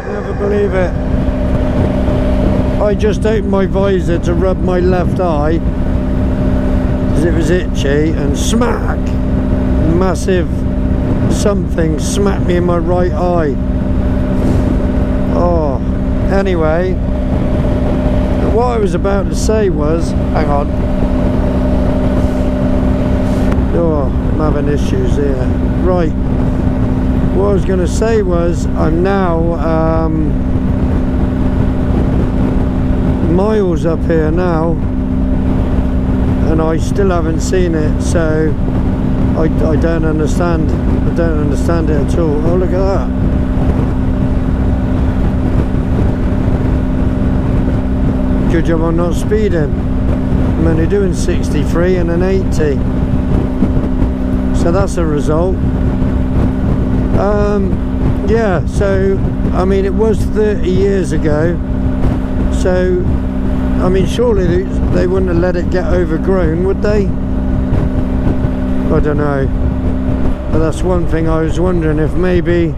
Never believe it. I just opened my visor to rub my left eye because it was itchy, and smack! Massive something smacked me in my right eye. Oh, anyway, what I was about to say was, hang on. Oh, I'm having issues here. Right. What I was going to say was, I'm now miles up here now, and I still haven't seen it, so I don't understand. I don't understand it at all. Oh, look at that. Good job I'm not speeding. I'm only doing 63 and an 80. So that's a result. Yeah, so I mean, it was 30 years ago, so I mean, surely they wouldn't have let it get overgrown, would they? I don't know, but that's one thing I was wondering, if maybe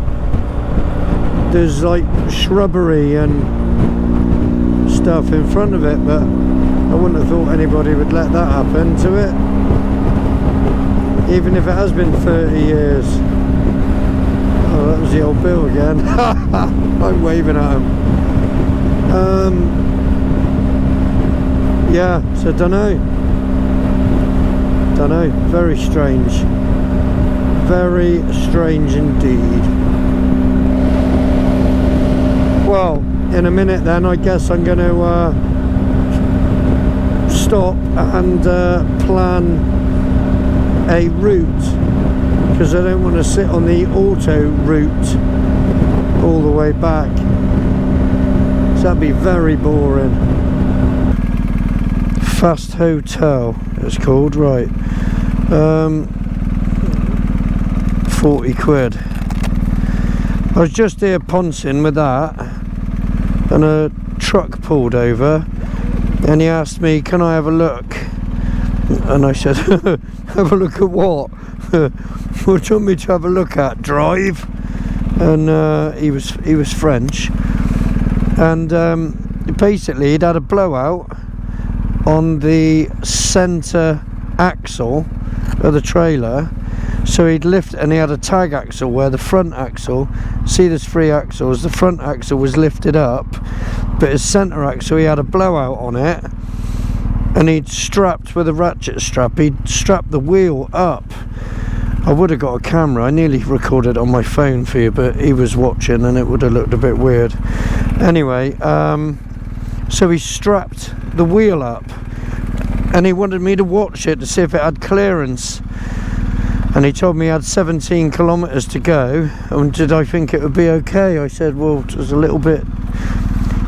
there's like shrubbery and stuff in front of it, but I wouldn't have thought anybody would let that happen to it, even if it has been 30 years. Oh, that was the old Bill again. I'm waving at him. Yeah, so dunno, very strange. Very strange indeed. Well, in a minute then, I guess I'm going to stop and plan a route, because I don't want to sit on the auto route all the way back, so that'd be very boring. Fast Hotel it's called, right. 40 quid. I was just here poncing with that, and a truck pulled over and he asked me, can I have a look? And I said, have a look at what? What do you want me to have a look at? Drive? And he was French, and basically he'd had a blowout on the centre axle of the trailer, so he'd lift, and he had a tag axle where the front axle, see there's 3 axles, the front axle was lifted up, but his centre axle, he had a blowout on it, and he'd strapped with a ratchet strap, he'd strapped the wheel up. I would have got a camera, I nearly recorded on my phone for you, but he was watching and it would have looked a bit weird. Anyway, so he strapped the wheel up, and he wanted me to watch it to see if it had clearance, and he told me he had 17 kilometres to go, and did I think it would be okay? I said, well, it was a little bit,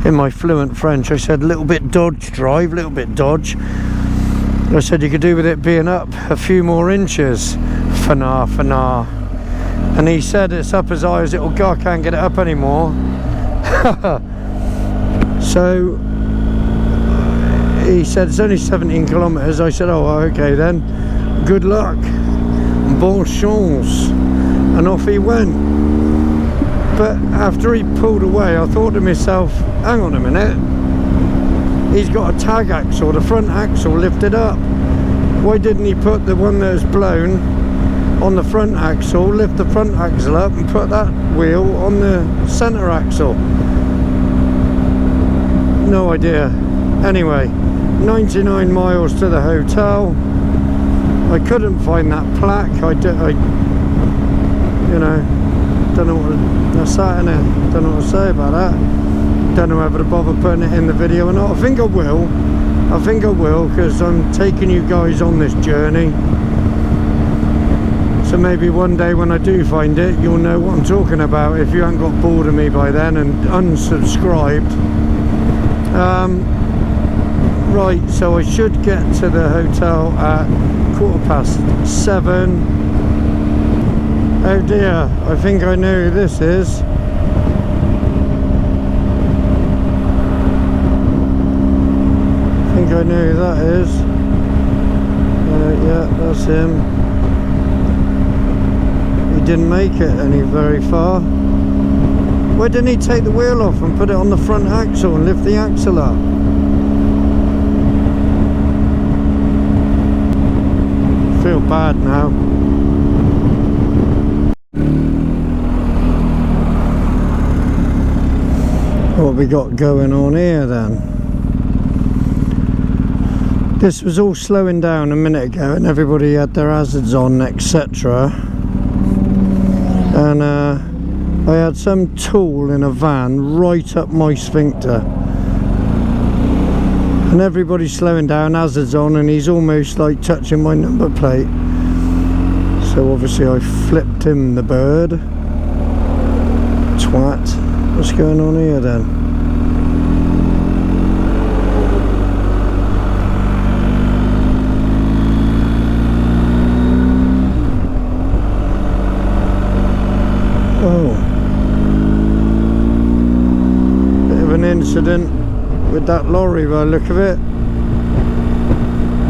in my fluent French, I said, a little bit dodge drive, a little bit dodge. I said, you could do with it being up a few more inches. Fanar. And he said, it's up as high as it'll go, I can't get it up anymore. So he said, it's only 17 kilometres. I said, oh, okay then, good luck, bon chance, and off he went. But after he pulled away, I thought to myself, hang on a minute, he's got a tag axle, the front axle lifted up. Why didn't he put the one that was blown on the front axle, lift the front axle up and put that wheel on the centre axle? No idea. Anyway, 99 miles to the hotel. I couldn't find that plaque. I you know, don't know what that's that in it. Don't know what to say about that. Don't know whether to bother putting it in the video or not. I think I will. Because I'm taking you guys on this journey. So maybe one day when I do find it, you'll know what I'm talking about, if you haven't got bored of me by then and unsubscribed. Right, so I should get to the hotel at 7:15, Oh dear, I think I know who this is. I think I know who that is. Yeah, that's him. He didn't make it very far. Why didn't he take the wheel off and put it on the front axle and lift the axle up? I feel bad now. What we got going on here then? This was all slowing down a minute ago and everybody had their hazards on, etc. And I had some tool in a van right up my sphincter. And everybody's slowing down, hazards on, and he's almost like touching my number plate. So obviously I flipped him the bird. Twat. What's going on here then? Oh. Bit of an incident with that lorry by the look of it.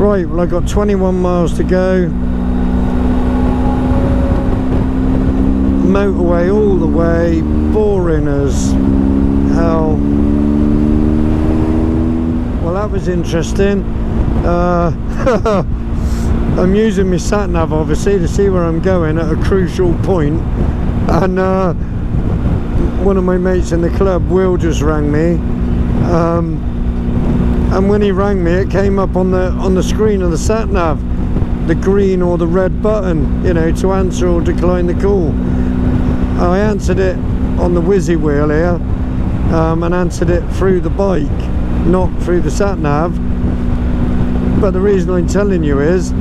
Right, well I got 21 miles to go. Motorway all the way, boring as hell. Well, that was interesting. I'm using my sat nav obviously to see where I'm going at a crucial point, and one of my mates in the club, Will, just rang me, and when he rang me it came up on the screen of the sat nav, the green or the red button, you know, to answer or decline the call. I answered it on the whizzy wheel here, and answered it through the bike, not through the sat nav. But the reason I'm telling you is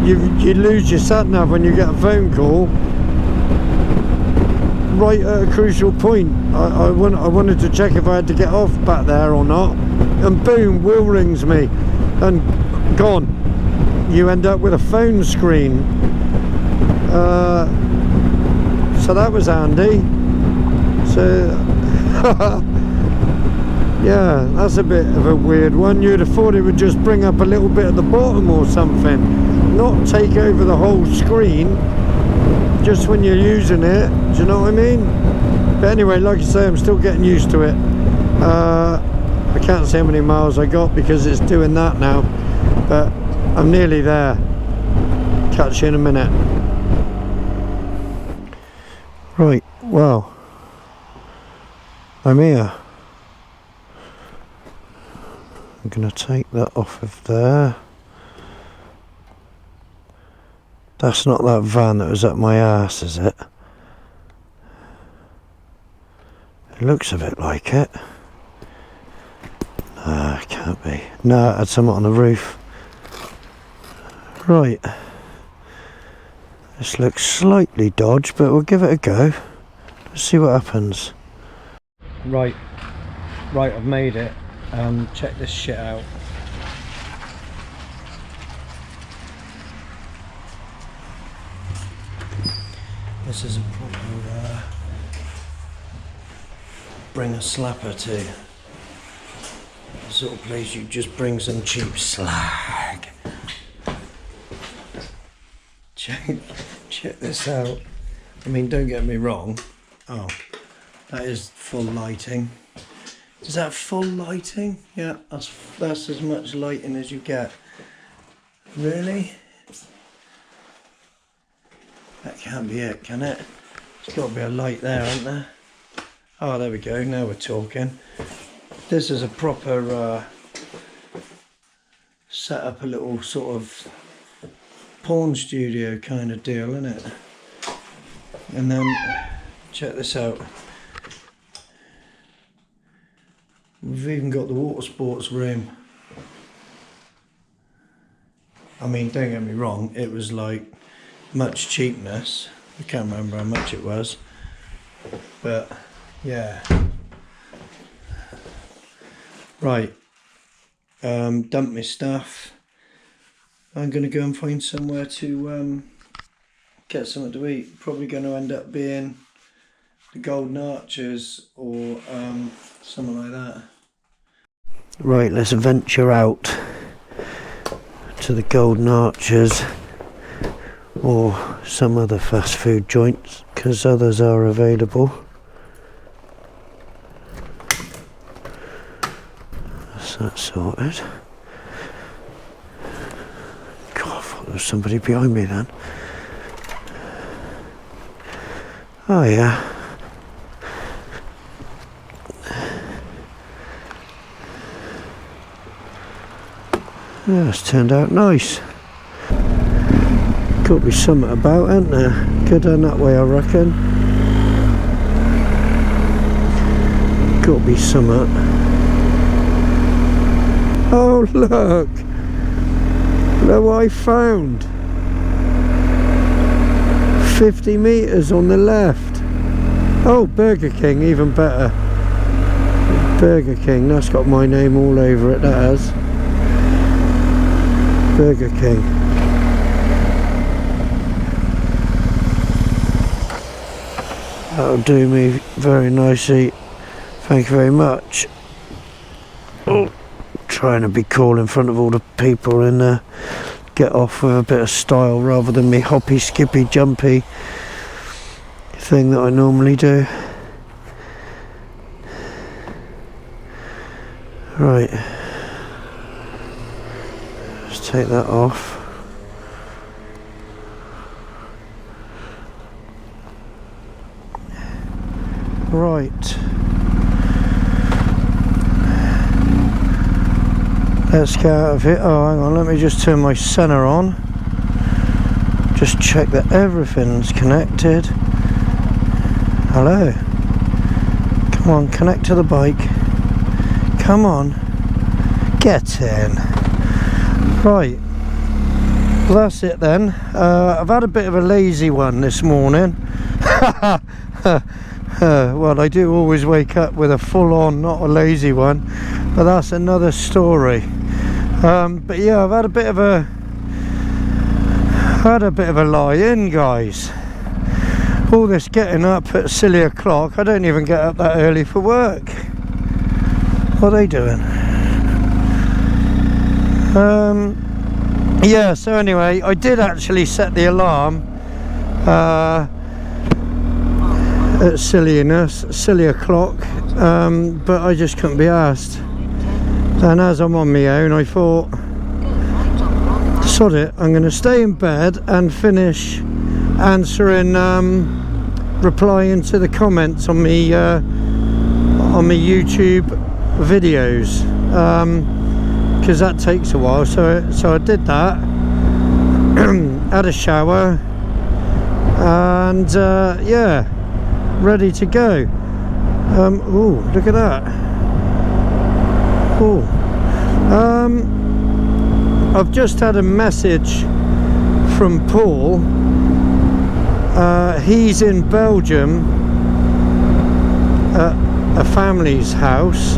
you lose your sat nav when you get a phone call right at a crucial point. I wanted to check if I had to get off back there or not, and boom, Will rings me and gone. You end up with a phone screen. So that was handy. So yeah, that's a bit of a weird one. You'd have thought it would just bring up a little bit at the bottom or something, not take over the whole screen just when you're using it. Do you know what I mean? But anyway, like I say, I'm still getting used to it. I can't say how many miles I got because it's doing that now, but I'm nearly there. Catch you in a minute. Right, well, I'm here. I'm going to take that off of there. That's not that van that was up my ass, is it? It looks a bit like it. No, it can't be. No, it had something on the roof. Right. This looks slightly dodged, but we'll give it a go. Let's see what happens. Right, I've made it. Check this shit out. This is a proper bring a slapper to. The sort of place you just bring some cheap slag. Check this out. I mean, don't get me wrong. Oh, that is full lighting. Is that full lighting? Yeah, that's as much lighting as you get. Really? That can't be it, can it? There's got to be a light there, isn't there? Oh, there we go. Now we're talking. This is a proper set up a little sort of porn studio kind of deal, isn't it? And then check this out. We've even got the water sports room. I mean, don't get me wrong, it was like much cheapness. I can't remember how much it was, but yeah. Right, dump my stuff. I'm going to go and find somewhere to get something to eat. Probably going to end up being the Golden Arches or something like that. Right, let's venture out to the Golden Arches or some other fast food joints, because others are available. That's that sorted. God, I thought there was somebody behind me then. Oh yeah. Yeah, it's turned out nice. Got to be something about, ain't there? Go down that way, I reckon. Got to be something. Oh look! Look what I found. 50 metres on the left. Oh, Burger King, even better. Burger King, that's got my name all over it, that has. Burger King. That'll do me very nicely. Thank you very much. Oh, trying to be cool in front of all the people in there. Get off with a bit of style rather than me hoppy, skippy, jumpy thing that I normally do. Right. Let's take that off. Right. Let's get out of here. Oh, hang on, let me just turn my centre on. Just check that everything's connected. Hello. Come on, connect to the bike. Come on. Get in. Right. Well, that's it then. I've had a bit of a lazy one this morning. Well, I do always wake up with a full-on, not a lazy one, but that's another story. But yeah, I've had a bit of a lie-in, guys. All this getting up at silly o'clock. I don't even get up that early for work. What are they doing? Yeah, so anyway, I did actually set the alarm at silly o'clock, but I just couldn't be asked. And as I'm on my own, I thought, sod it, I'm going to stay in bed and finish answering, replying to the comments on me YouTube videos, because that takes a while. So I did that, had a shower, and yeah, ready to go. Oh, look at that. Oh, I've just had a message from Paul. He's in Belgium at a family's house,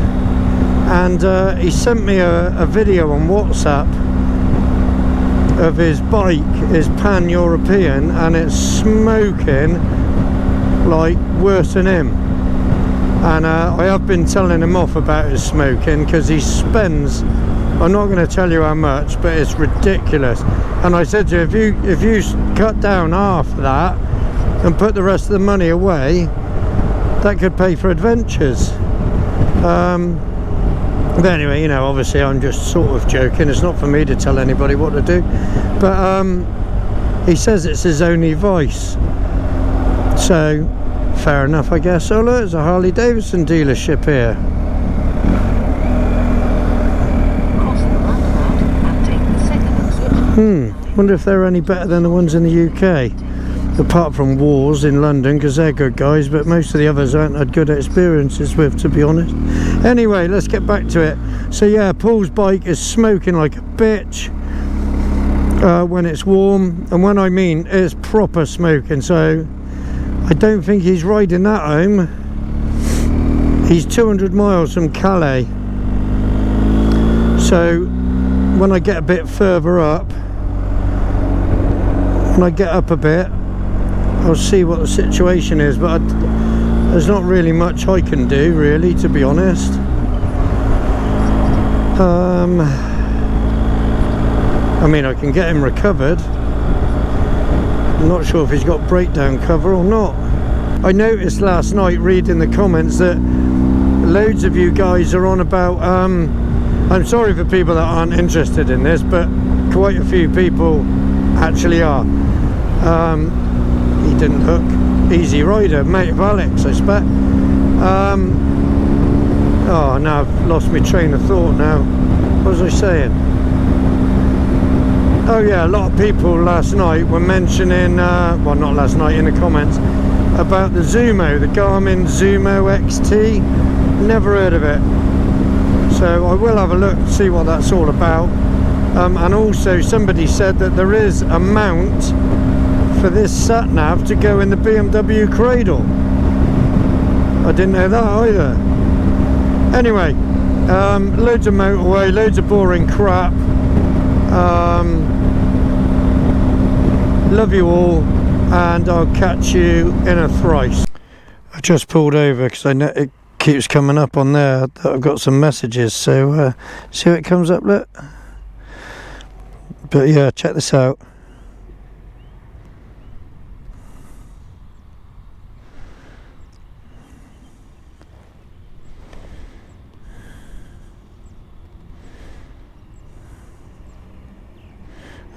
and he sent me a video on WhatsApp of his bike, his pan-European, and it's smoking like worse than him. And I have been telling him off about his smoking, because he spends, I'm not going to tell you how much, but it's ridiculous. And I said to him, if you cut down half that and put the rest of the money away, that could pay for adventures. But anyway, you know, obviously I'm just sort of joking. It's not for me to tell anybody what to do. But he says it's his only vice. So, fair enough, I guess. Oh look, there's a Harley Davidson dealership here. Wonder if they're any better than the ones in the UK. Apart from Wars in London, because they're good guys, but most of the others aren't had good experiences with, to be honest. Anyway, let's get back to it. So yeah, Paul's bike is smoking like a bitch when it's warm, and when I mean it's proper smoking. So I don't think he's riding that home. He's 200 miles from Calais. So when I get a bit further up, when I get up a bit, I'll see what the situation is, but there's not really much I can do, really, to be honest. I mean, I can get him recovered. I'm not sure if he's got breakdown cover or not. I noticed last night reading the comments that loads of you guys are on about, I'm sorry for people that aren't interested in this, but quite a few people actually are. He didn't hook. Easy Rider, mate of Alex, I expect. Oh, now I've lost my train of thought now. What was I saying? Oh yeah, a lot of people last night were mentioning, well, not last night, in the comments, about the Zumo, the Garmin Zumo XT. Never heard of it. So I will have a look, see what that's all about. And also somebody said that there is a mount for this sat-nav to go in the BMW cradle. I didn't know that either. Anyway, loads of motorway, loads of boring crap. Love you all, and I'll catch you in a thrice. I just pulled over because I know it keeps coming up on there that I've got some messages, so see what it comes up, look. But yeah, check this out.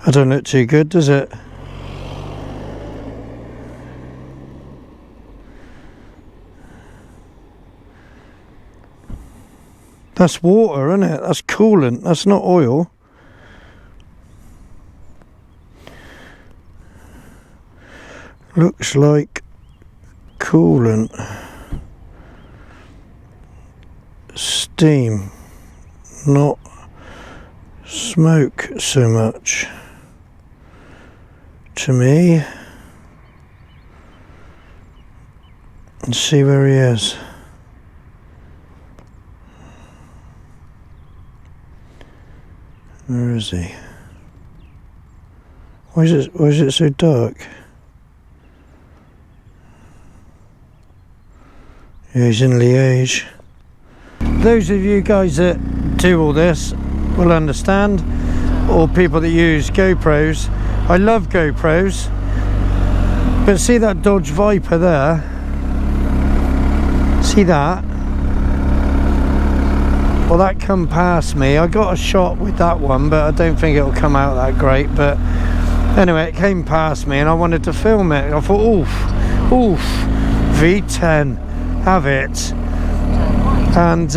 I don't look too good, does it? That's water, isn't it? That's coolant, that's not oil. Looks like coolant. Steam, not smoke so much. To me. Let's see where he is. Where is he? Why is it so dark? Yeah, he's in Liège. Those of you guys that do all this will understand, or people that use GoPros. I love GoPros, but see that Dodge Viper there? See that? Well, that come past me. I got a shot with that one, but I don't think it'll come out that great. But anyway, it came past me and I wanted to film it. I thought, oof, V10, have it. And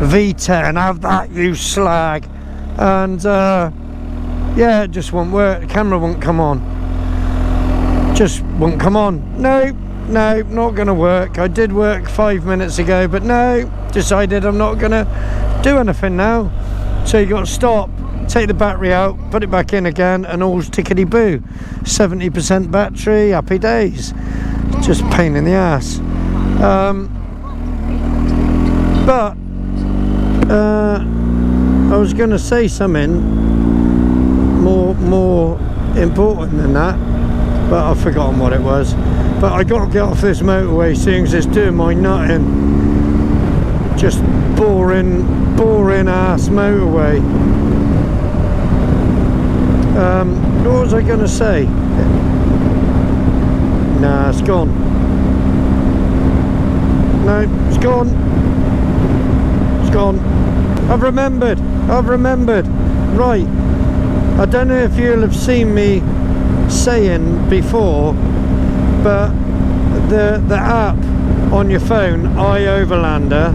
V10, have that, you slag. And yeah, it just won't work. The camera won't come on. Just won't come on. No, not gonna work. I did work 5 minutes ago, but no, decided I'm not gonna do anything now. So you got to stop, take the battery out, put it back in again, and all's tickety-boo. 70% battery, happy days. Just pain in the ass. But I was gonna say something more important than that, but I've forgotten what it was. But I got to get off this motorway, seeing as it's doing my nutting. Just boring ass motorway. What was I gonna say? Nah, it's gone. No, it's gone. It's gone. I've remembered. Right. I don't know if you'll have seen me saying before, but the app on your phone, iOverlander,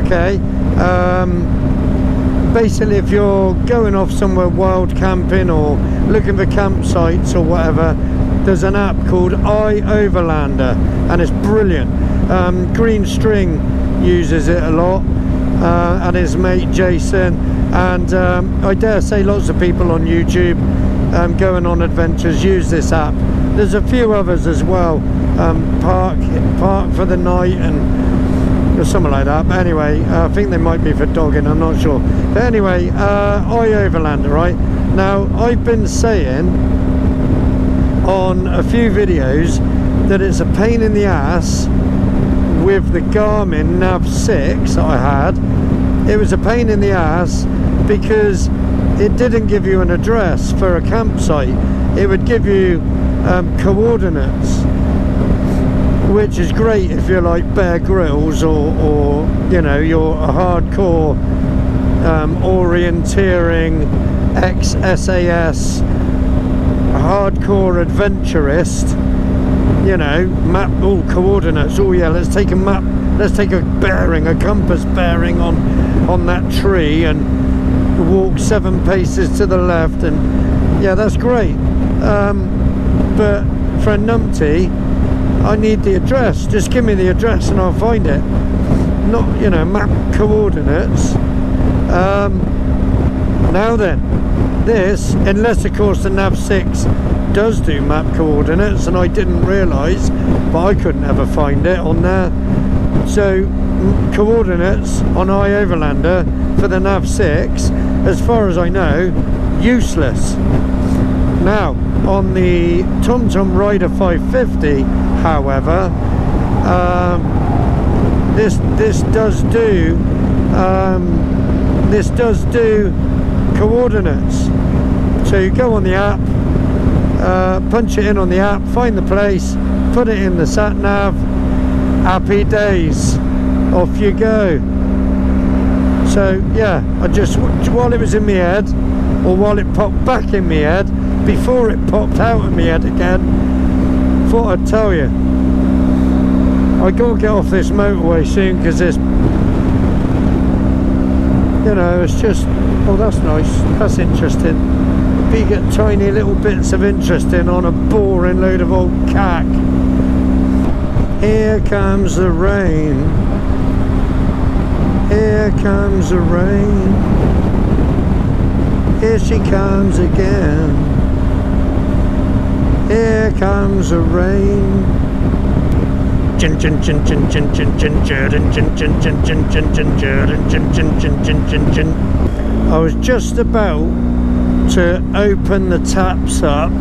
okay, basically if you're going off somewhere wild camping or looking for campsites or whatever, there's an app called iOverlander and it's brilliant. Green String uses it a lot, and his mate Jason, and I dare say lots of people on YouTube going on adventures use this app. There's a few others as well, park for the night and something like that. But anyway, I think they might be for dogging, I'm not sure. But anyway, iOverlander, right? Now I've been saying on a few videos that it's a pain in the ass with the Garmin Nav 6 that I had. It was a pain in the ass because it didn't give you an address for a campsite. It would give you coordinates, which is great if you're like Bear Grylls or you know, you're a hardcore orienteering ex-SAS hardcore adventurist. You know, map, all coordinates, oh yeah, let's take a map, let's take a bearing, a compass bearing on that tree and walk 7 paces to the left, and yeah, that's great. But for a numpty, I need the address. Just give me the address and I'll find it. Not, you know, map coordinates. Now then, this, unless of course the Nav 6 does do map coordinates, and I didn't realise, but I couldn't ever find it on there. So coordinates on iOverlander for the Nav 6, as far as I know, useless. Now on the TomTom Rider 550, however, this does do coordinates. So you go on the app, punch it in on the app, find the place, put it in the sat nav, happy days, off you go. So yeah, I just, while it was in my head, or while it popped back in my head before it popped out of my head again, thought I'd tell you. I gotta get off this motorway soon because there's, you know, it's just, oh that's nice, that's interesting. You get tiny little bits of interesting on a boring load of old cack. Here comes the rain. Here comes the rain. Here she comes again. Here comes the rain. Chin chin chin chin chin chin chin chin chin chin chin chin chin chin chin chin chin chin. I was just about to open the taps up,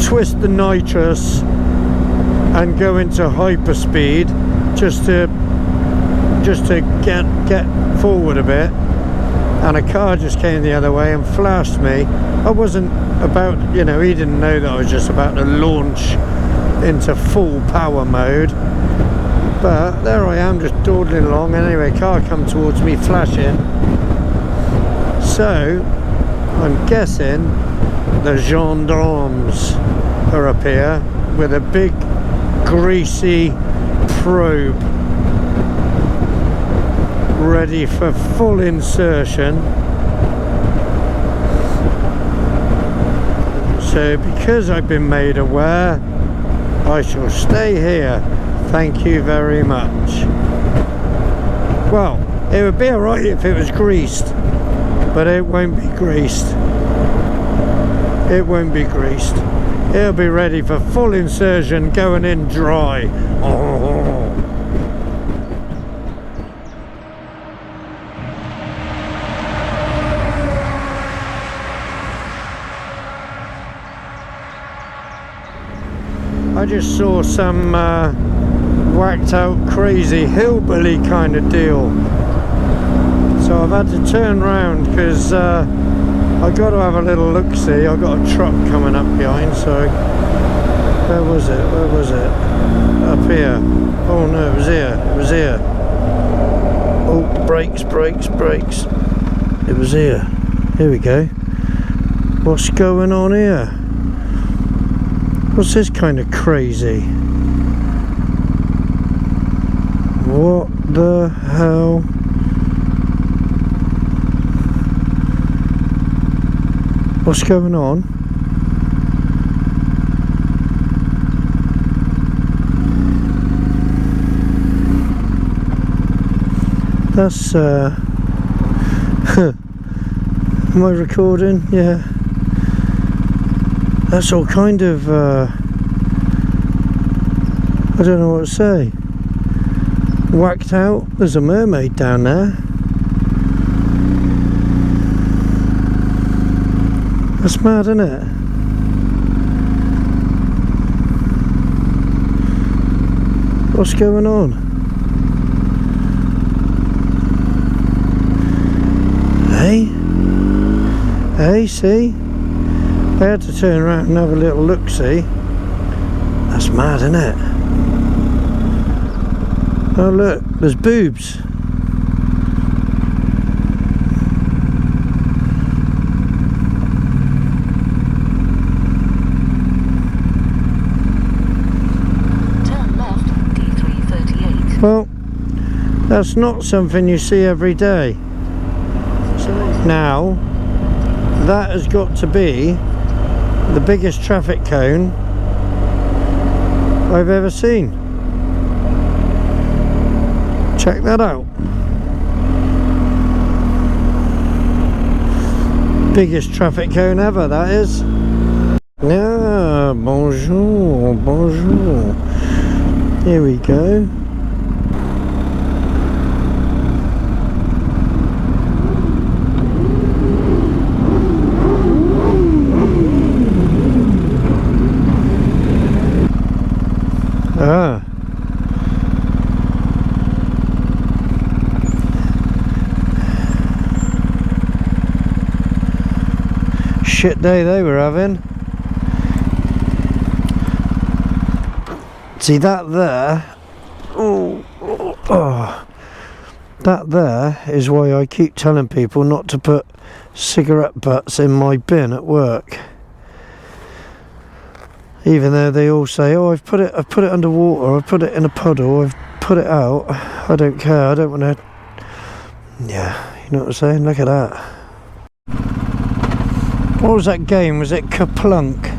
twist the nitrous and go into hyperspeed just to get forward a bit, and a car just came the other way and flashed me. I wasn't about, you know, he didn't know that I was just about to launch into full power mode, but there I am just dawdling along, and anyway, car come towards me flashing. So I'm guessing the gendarmes are up here with a big greasy probe ready for full insertion. So because I've been made aware, I shall stay here. Thank you very much. Well, it would be alright if it was greased, but it won't be greased. It won't be greased. It'll be ready for full insertion, going in dry. Oh. I just saw some whacked out crazy hillbilly kind of deal. So I've had to turn round because I've got to have a little look-see. I've got a truck coming up behind, so where was it? Up here. Oh no, it was here. Oh, brakes. It was here. Here we go. What's going on here? What's this kind of crazy? What the hell? What's going on? That's am I recording? Yeah. That's all kind of I don't know what to say. Whacked out. There's a mermaid down there. That's mad, isn't it? What's going on? Hey? Hey, see? I had to turn around and have a little look-see. That's mad, isn't it? Oh look, there's boobs. Turn left, D338. Well, that's not something you see every day. Now, that has got to be the biggest traffic cone I've ever seen. Check that out. Biggest traffic cone ever, that is. Ah, bonjour, bonjour. Here we go. Ah. Shit day they were having. See that there? Oh, that there is why I keep telling people not to put cigarette butts in my bin at work. Even though they all say, "Oh, I've put it underwater, I've put it in a puddle, I've put it out." I don't care. I don't want to. Yeah, you know what I'm saying? Look at that. What was that game? Was it Kaplunk?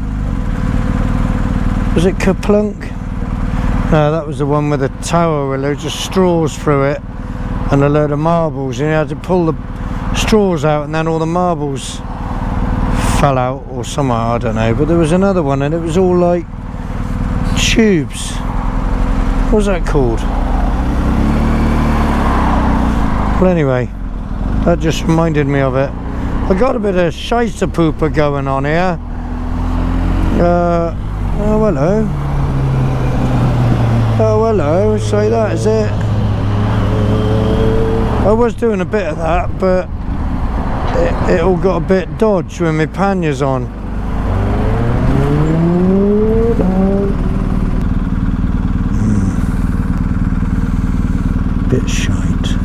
Was it Kaplunk? No, that was the one with a tower with loads of straws through it and a load of marbles, and you had to pull the straws out and then all the marbles fell out or somehow, I don't know. But there was another one and it was all like tubes. What was that called? Well, anyway, that just reminded me of it. I got a bit of shicer pooper going on here. Oh hello. Oh hello, say that, is it? I was doing a bit of that, but it all got a bit dodged with my panniers on. Bit shite.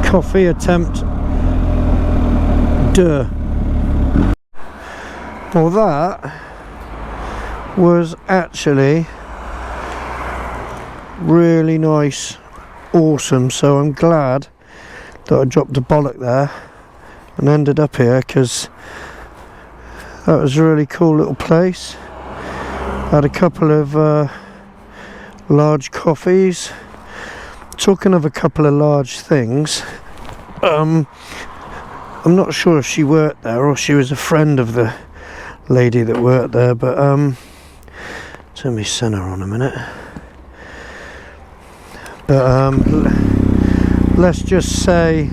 Coffee attempt. Duh. Well, that was actually really nice, awesome. So I'm glad that I dropped a bollock there and ended up here, because that was a really cool little place. Had a couple of large coffees. Talking of a couple of large things, I'm not sure if she worked there or she was a friend of the lady that worked there, but turn me centre on a minute. But let's just say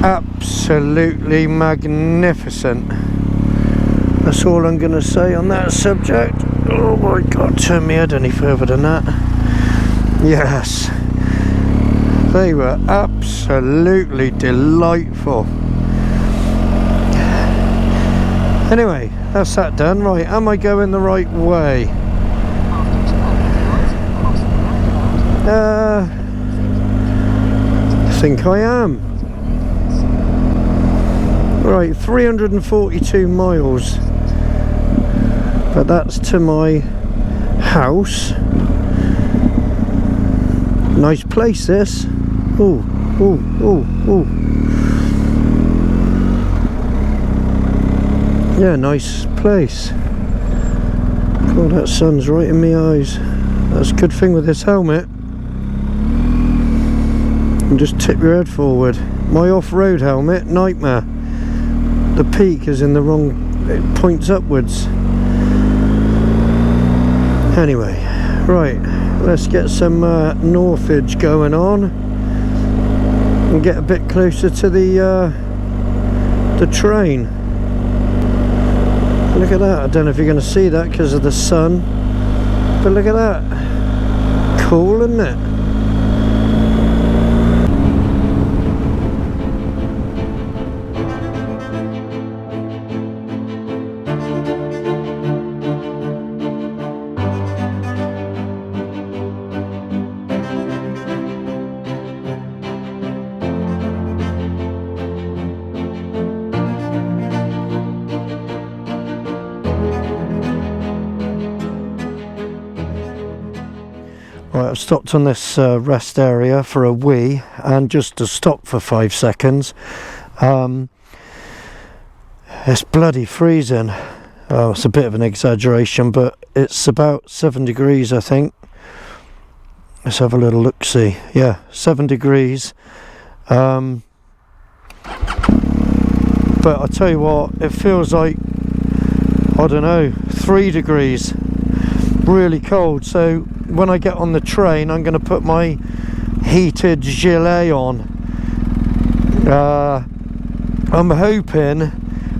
absolutely magnificent. That's all I'm going to say on that subject. Oh my god, turn me head any further than that. Yes, they were absolutely delightful. Anyway, that's that done. Right, am I going the right way? I think I am. Right, 342 miles. But that's to my house. Nice place, this. Ooh, ooh, ooh, ooh. Yeah, nice place. God, that sun's right in my eyes. That's a good thing with this helmet. And just tip your head forward. My off-road helmet, nightmare. The peak is in the wrong, it points upwards. Anyway, right, let's get some northage going on and get a bit closer to the train. Look at that. I don't know if you're going to see that because of the sun. But look at that. Cool, isn't it? Right, I've stopped on this rest area for a wee and just to stop for 5 seconds. It's bloody freezing. Oh, it's a bit of an exaggeration, but it's about 7 degrees, I think. Let's have a little look-see. Yeah, 7 degrees. But I tell you what, it feels like, I don't know, 3 degrees. Really cold. So when I get on the train, I'm going to put my heated gilet on. I'm hoping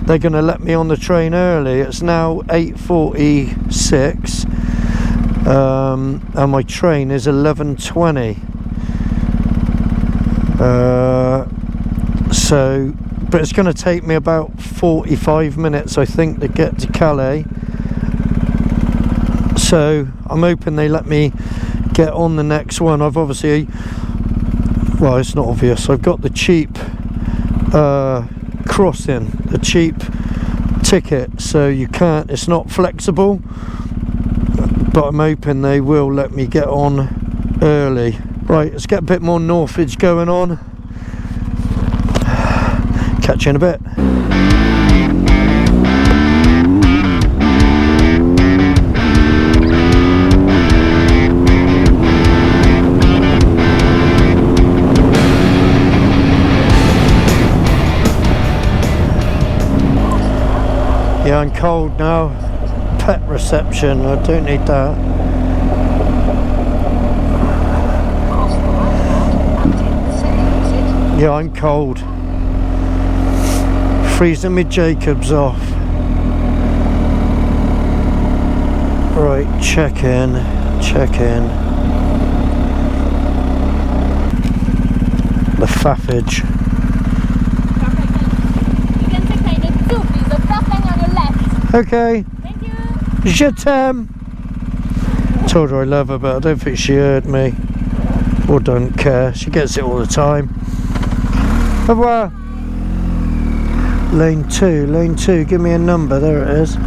they're going to let me on the train early. It's now 8:46 and my train is 11:20. So, but it's going to take me about 45 minutes, I think, to get to Calais. So I'm hoping they let me get on the next one. I've obviously, well, it's not obvious, I've got the cheap crossing, the cheap ticket, so you can't, it's not flexible, but I'm hoping they will let me get on early. Right, let's get a bit more Northage going on. Catch you in a bit. Yeah, I'm cold now. Pet reception, I don't need that. Yeah, I'm cold. Freezing me Jacobs off. Right, check in. The faffage. Okay. Thank you. Je t'aime. Told her I love her, but I don't think she heard me. Or don't care. She gets it all the time. Au revoir. Lane 2. Give me a number. There it is.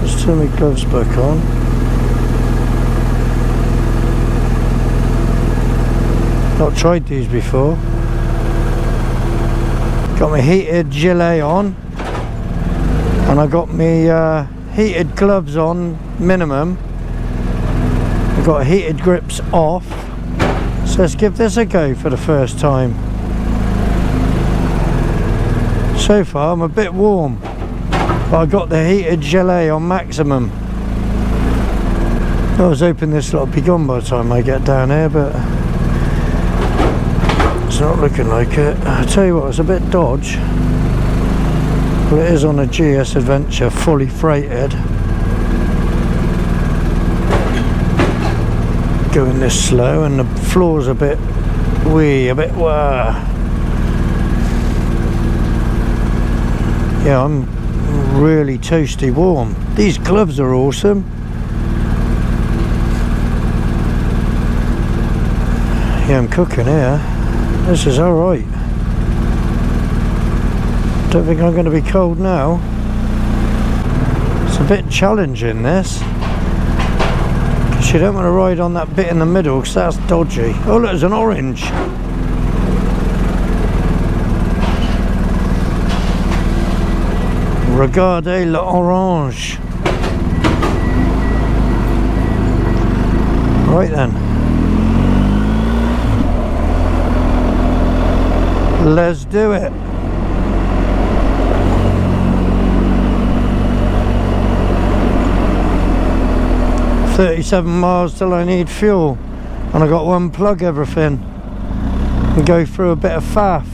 Let's turn my gloves back on. Not tried these before. Got my heated gilet on, and I got my heated gloves on minimum. I've got heated grips off. So let's give this a go for the first time. So far I'm a bit warm, but I got the heated gilet on maximum. I was hoping this lot would be gone by the time I get down here, but it's not looking like it. I tell you what, it's a bit dodge. Well, it is on a GS Adventure, fully freighted. Going this slow, and the floor's a bit wee, a bit wah. Yeah, I'm really toasty warm. These gloves are awesome. Yeah, I'm cooking here. This is alright. Don't think I'm going to be cold now. It's a bit challenging, this, because You don't want to ride on that bit in the middle because that's dodgy. Oh look, there's an orange. Regardez l'orange. Right then. Let's do it. $37 miles till I need fuel, and I got to unplug everything and go through a bit of faff.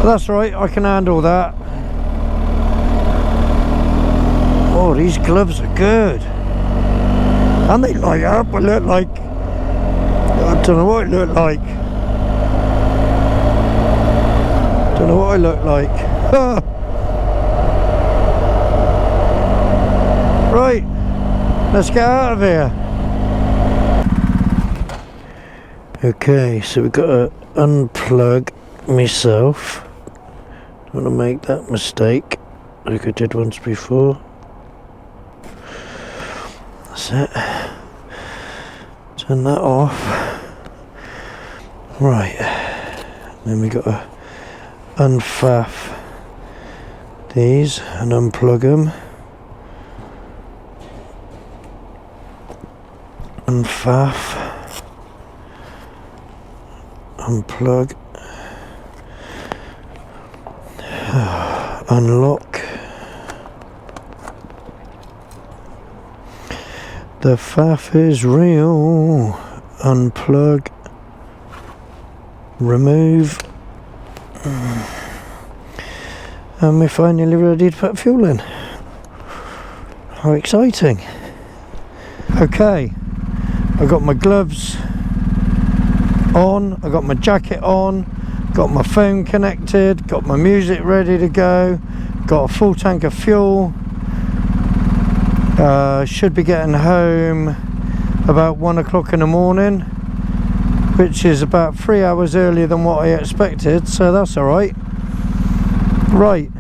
But that's right, I can handle that. Oh, these gloves are good, and they light up. I look like, I don't know what I look like. Don't know what I look like. Right, let's get out of here. Okay, so we've got to unplug myself. Don't want to make that mistake like I did once before. That's it. Turn that off. Right, then we got to unfaff these and unplug them. Unfaff, unplug, unlock. The faff is real. Unplug, remove, and we're finally ready to put fuel in. How exciting. Okay, I got my gloves on, I got my jacket on, got my phone connected, got my music ready to go, got a full tank of fuel. Should be getting home about 1 o'clock in the morning, which is about 3 hours earlier than what I expected, so that's alright. Right,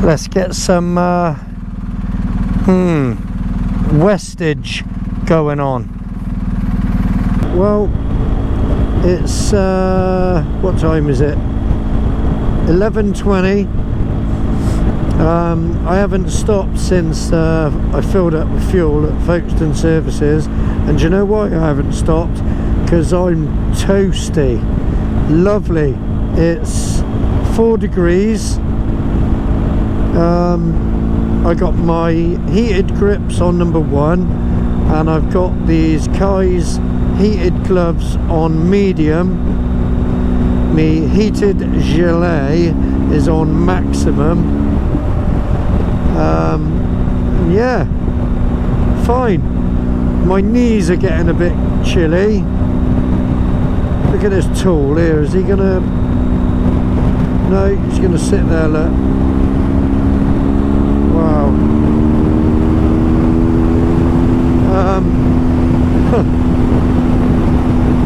let's get some westage going on. Well, it's what time is it? 11:20. I haven't stopped since I filled up with fuel at Fagatron Services, and do you know why I haven't stopped? Because I'm toasty. Lovely. It's 4 degrees. I got my heated grips on number 1, and I've got these Kai's heated gloves on medium. My heated gilet is on maximum. Yeah, fine. My knees are getting a bit chilly. Look at this tool here. Is he gonna? No, he's gonna sit there. Look. Wow.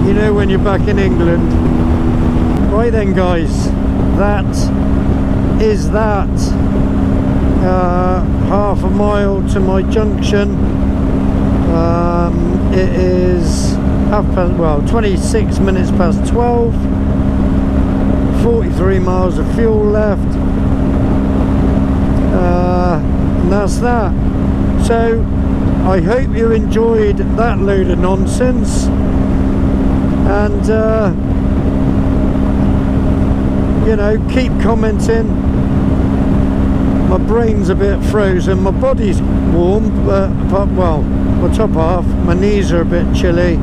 You know when you're back in England. Right then guys, that is that. Half a mile to my junction. It is 26 minutes past 12. 43 miles of fuel left. And that's that. So I hope you enjoyed that load of nonsense, and you know, keep commenting. My brain's a bit frozen, my body's warm, but well, my top half, my knees are a bit chilly.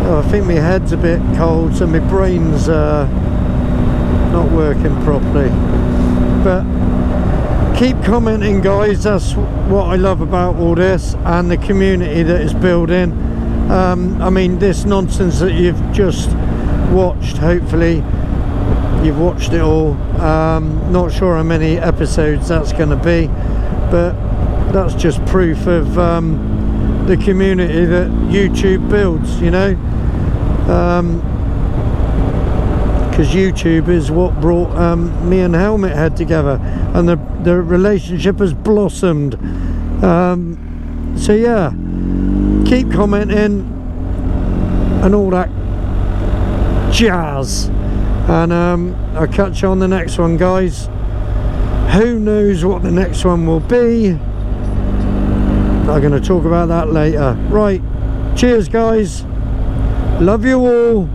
Oh, I think my head's a bit cold, so my brain's not working properly. But keep commenting guys, that's what I love about all this, and the community that is building. I mean, this nonsense that you've just watched, hopefully you've watched it all. Not sure how many episodes that's going to be, but that's just proof of the community that YouTube builds, you know. because YouTube is what brought me and Helmet Head together, and the relationship has blossomed. So yeah, keep commenting and all that jazz, and I'll catch you on the next one, guys. Who knows what the next one will be? I'm going to talk about that later. Right, cheers guys, love you all.